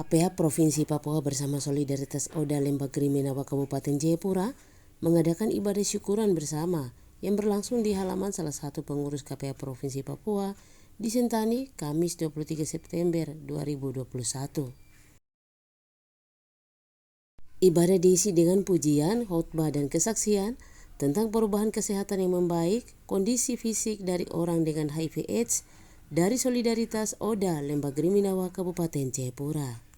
KPH Provinsi Papua bersama Solidaritas Oda Lembah Kriminawa Kabupaten Jayapura mengadakan ibadah syukuran bersama yang berlangsung di halaman salah satu pengurus KPH Provinsi Papua di Sentani, Kamis 23 September 2021. Ibadah diisi dengan pujian, khotbah dan kesaksian tentang perubahan kesehatan yang membaik, kondisi fisik dari orang dengan HIV/AIDS dari Solidaritas Oda Lembah Kriminawa Kabupaten Jayapura.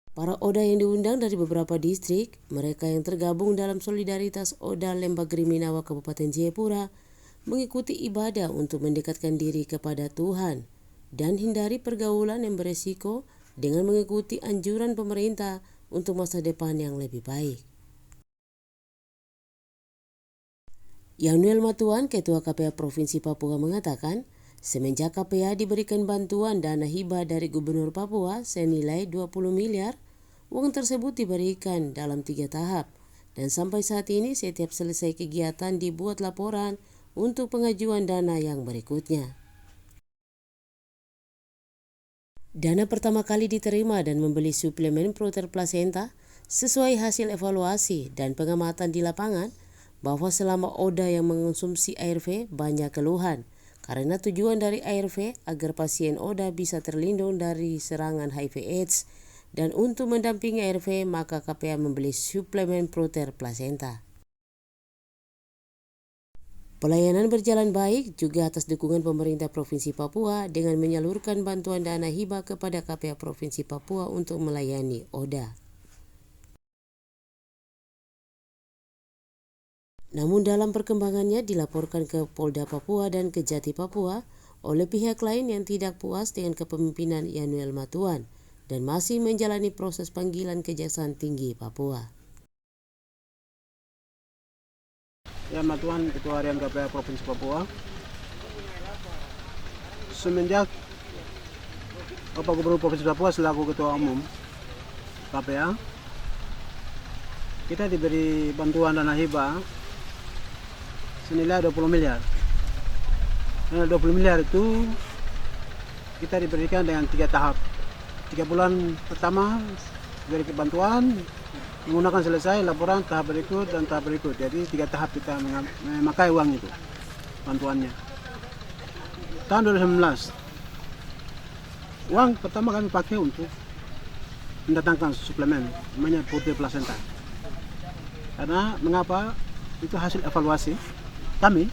Para Oda yang diundang dari beberapa distrik, mereka yang tergabung dalam Solidaritas Oda Lembah Kriminawa Kabupaten Jayapura, mengikuti ibadah untuk mendekatkan diri kepada Tuhan dan hindari pergaulan yang beresiko dengan mengikuti anjuran pemerintah untuk masa depan yang lebih baik. Yanuel Matuan, Ketua KPH Provinsi Papua mengatakan, semenjak KPH diberikan bantuan dana hibah dari Gubernur Papua senilai 20 miliar, uang tersebut diberikan dalam 3 tahap dan sampai saat ini setiap selesai kegiatan dibuat laporan untuk pengajuan dana yang berikutnya. Dana pertama kali diterima dan membeli suplemen protein plasenta sesuai hasil evaluasi dan pengamatan di lapangan bahwa selama Oda yang mengonsumsi ARV banyak keluhan karena tujuan dari ARV agar pasien Oda bisa terlindung dari serangan HIV/AIDS dan untuk mendampingi ARV maka KPH membeli suplemen protein plasenta. Pelayanan berjalan baik juga atas dukungan pemerintah Provinsi Papua dengan menyalurkan bantuan dana hibah kepada KPH Provinsi Papua untuk melayani Oda. Namun dalam perkembangannya dilaporkan ke Polda Papua dan Kejati Papua oleh pihak lain yang tidak puas dengan kepemimpinan Yanuel Matuan dan masih menjalani proses panggilan Kejaksaan Tinggi Papua. Ya, Matuan, Ketua Harian KPH Provinsi Papua. Semenjak Bapak Gubernur Provinsi Papua selaku Ketua Umum KPH, kita diberi bantuan dana hibah senilai 20 miliar. Dan 20 miliar itu kita diberikan dengan 3 tahap. 3 bulan pertama diberi bantuan, menggunakan selesai laporan tahap berikut dan tahap berikut. Jadi 3 tahap kita memakai uang itu, bantuannya. Tahun 2019, uang pertama kami pakai untuk mendatangkan suplemen, namanya protein plasenta. Karena mengapa? Itu hasil evaluasi kami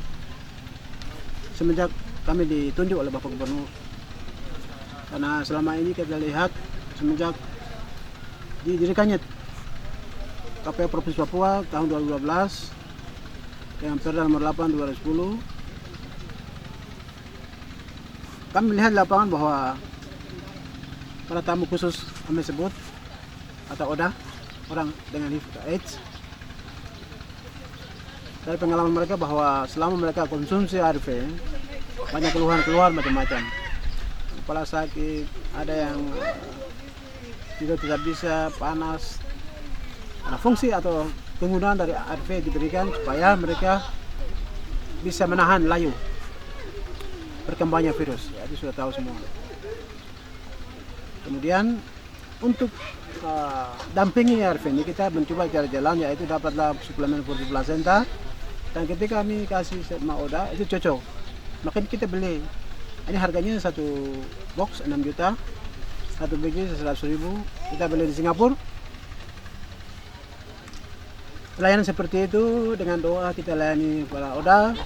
semenjak kami ditunjuk oleh Bapak Gubernur. Karena selama ini kita lihat semenjak didirikannya KPH Provinsi Papua tahun 2012 dengan Perda nomor 8 2010, kami melihat di lapangan bahwa para tamu khusus kami sebut atau ODA, orang dengan HIV/AIDS, dari pengalaman mereka bahwa selama mereka konsumsi ARV banyak keluhan macam-macam, kepala sakit, ada yang tidak bisa, panas. Nah, fungsi atau penggunaan dari ARV diberikan supaya mereka bisa menahan laju berkembangnya virus. Jadi sudah tahu semua. Kemudian untuk dampingi ARV ini kita mencoba jalan-jalan, yaitu dapatlah suplemen protein plasenta, dan ketika kami kasih sama Oda itu cocok, makanya kita beli. Ini harganya satu box 6 juta, satu biji 100.000. Kita beli di Singapura. Pelayanan seperti itu dengan doa kita layani para Oda.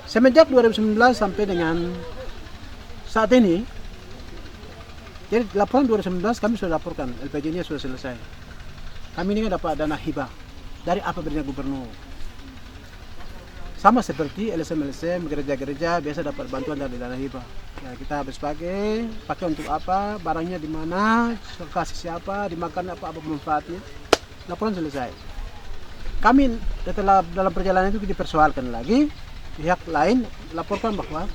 Semenjak 2019 sampai dengan saat ini, jadi laporan 2019 kami sudah laporkan, LPG-nya sudah selesai. Kami ini dapat dana hibah dari APBD Gubernur. Sama seperti LSM gereja-gereja biasa dapat bantuan dari dana hibah. Ya, kita habis pakai untuk apa, barangnya di mana, kasih siapa, dimakan apa manfaatnya. Laporan selesai. Kami setelah dalam perjalanan itu dipersoalkan lagi, pihak lain laporkan bahwa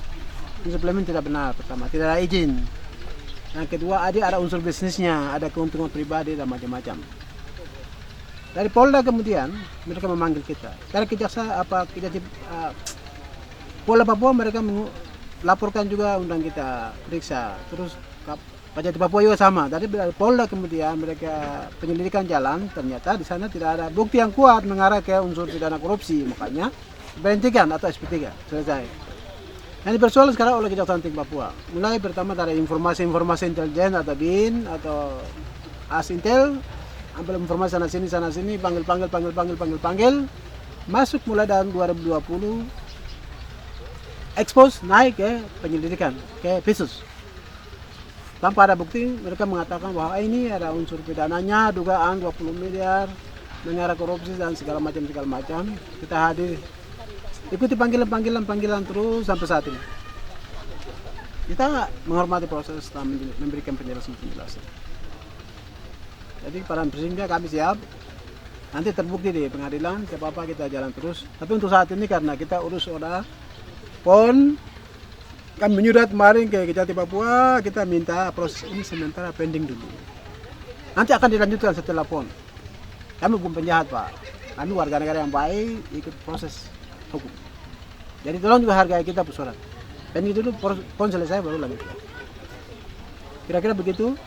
suplemen tidak benar. Pertama, tidak ada izin. Yang kedua, ada unsur bisnisnya, ada keuntungan pribadi dan macam-macam. Dari Polda kemudian mereka memanggil kita. Dari Polda Papua mereka laporkan juga, undang kita periksa. Terus Kajati Papua juga sama. Tadi Polda kemudian mereka penyelidikan jalan, ternyata di sana tidak ada bukti yang kuat mengarah ke unsur pidana korupsi, makanya berhentikan atau SP3, selesai. Yang dipersoalkan sekarang oleh Kejaksaan Tinggi Papua, mulai pertama dari informasi-informasi intelijen atau BIN atau Asintel, ambil informasi sana sini, panggil, masuk mulai tahun 2020, expose naik ke penyelidikan, ke Visus. Tanpa ada bukti, mereka mengatakan bahwa ini ada unsur pidananya, dugaan 20 miliar, mengarah korupsi dan segala macam. Kita hadir, ikuti panggilan terus sampai saat ini. Kita menghormati proses dan memberikan penjelasan. Jadi pada prinsipnya kami siap, nanti terbukti di pengadilan, apa kita jalan terus. Tapi untuk saat ini karena kita urus Oda, PON, kami menyurat kemarin ke Kejati Papua, kita minta proses ini sementara pending dulu. Nanti akan dilanjutkan setelah PON. Kami bukan penjahat, Pak. Kami warga negara yang baik, ikut proses hukum. Jadi tolong juga hargai kita persoalan. Pending dulu, PON selesai baru lanjutkan. Kira-kira begitu.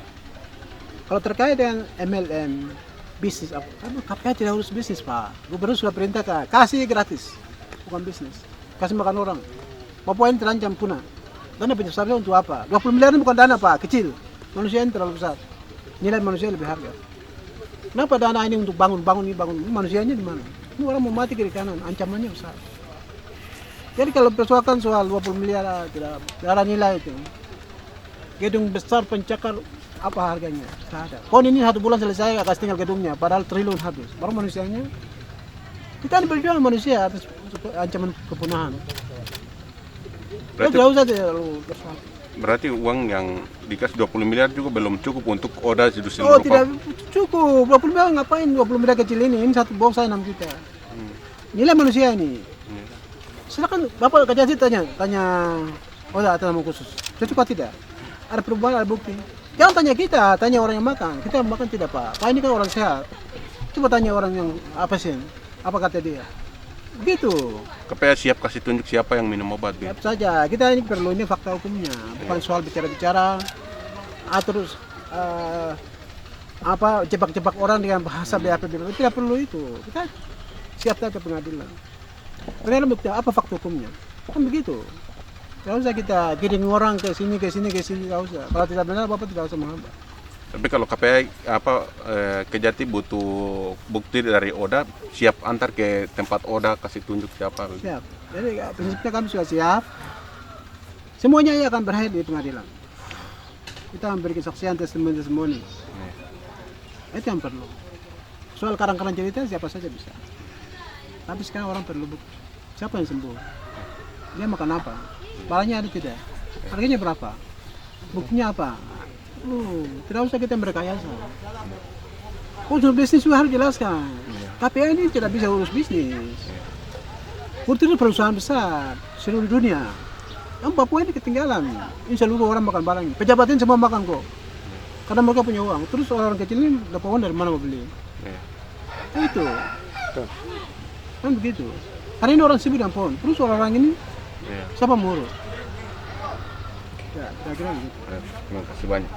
Kalau terkait dengan MLM, bisnis apa? KPK tidak urus bisnis, Pak. Gubernur sudah perintahkan, kasih gratis, bukan bisnis. Kasih makan orang. Papua ini terancam punah. Dana besarnya untuk apa? 20 miliar ini bukan dana, Pak, kecil. Manusia ini terlalu besar. Nilai manusia lebih harga. Kenapa dana ini untuk bangun manusianya di mana? Ini orang mau mati kiri kanan, ancamannya besar. Jadi kalau persoalkan soal 20 miliar tidak ada nilai itu. Gedung besar pencakar apa harganya? Tidak ada. PON ini 1 bulan selesai, akan tinggal gedungnya, padahal triliun habis. Baru manusianya, kita ini berjuang manusia atas ancaman kepunahan. Berarti uang yang dikasih 20 miliar juga belum cukup untuk Oda Sidu Oh tidak cukup, 20 miliar ngapain 20 miliar kecil ini satu box saya 6 juta. Nilai manusia ini. Silakan Bapak Kajati tanya Oda atas nama khusus. Cukup tidak? Ada perubahan, ada bukti. Jangan tanya kita, tanya orang yang makan. Kita makan tidak, Pak. Pak ini kan orang sehat. Coba tanya orang yang pasien, apa kata dia. Begitu. KPK siap kasih tunjuk siapa yang minum obat. Siap saja. Kita ini perlu ini fakta hukumnya, bukan soal bicara-bicara. Terus jebak-jebak orang dengan bahasa BAP. Tidak perlu itu. Kita siap saja pengadilan. Pengadilan bukti apa fakta hukumnya? Kan begitu. Tidak usah kita kirim orang ke sini, tidak usah. Kalau tidak benar, Bapak tidak usah menghambat. Tapi kalau KPI Kejati butuh bukti dari Oda, siap antar ke tempat Oda kasih tunjuk siapa? Siap. Jadi prinsipnya kami sudah siap. Semuanya akan berakhir di pengadilan. Kita memberi kesaksian testimoni. Itu yang perlu. Soal karang-karang cerita siapa saja bisa. Tapi sekarang orang perlu bukti. Siapa yang sembuh? Dia makan apa? Barangnya ada tidak? Harganya berapa? Buktinya apa? Tidak usah kita merekayasa. Unsur bisnis juga harus jelaskan. KPI ini tidak bisa urus bisnis. Putri itu perusahaan besar seluruh dunia. Yang Papua ini ketinggalan. Ini seluruh orang makan barang. Pejabat ini semua makan kok. Karena mereka punya uang. Terus orang kecil ini dapat uang dari mana mau beli? Itu. Kan begitu. Hari ini orang sibuk dengan pohon. Terus orang ini siapa mau urus? Ya, kira-kira begitu. Terima kasih banyak.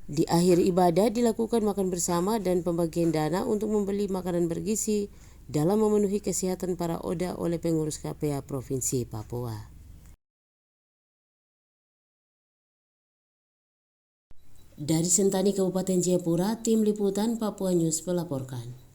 Di akhir ibadah dilakukan makan bersama dan pembagian dana untuk membeli makanan bergizi dalam memenuhi kesehatan para Oda oleh pengurus KPA Provinsi Papua. Dari Sentani Kabupaten Jayapura, Tim Liputan Papua News melaporkan.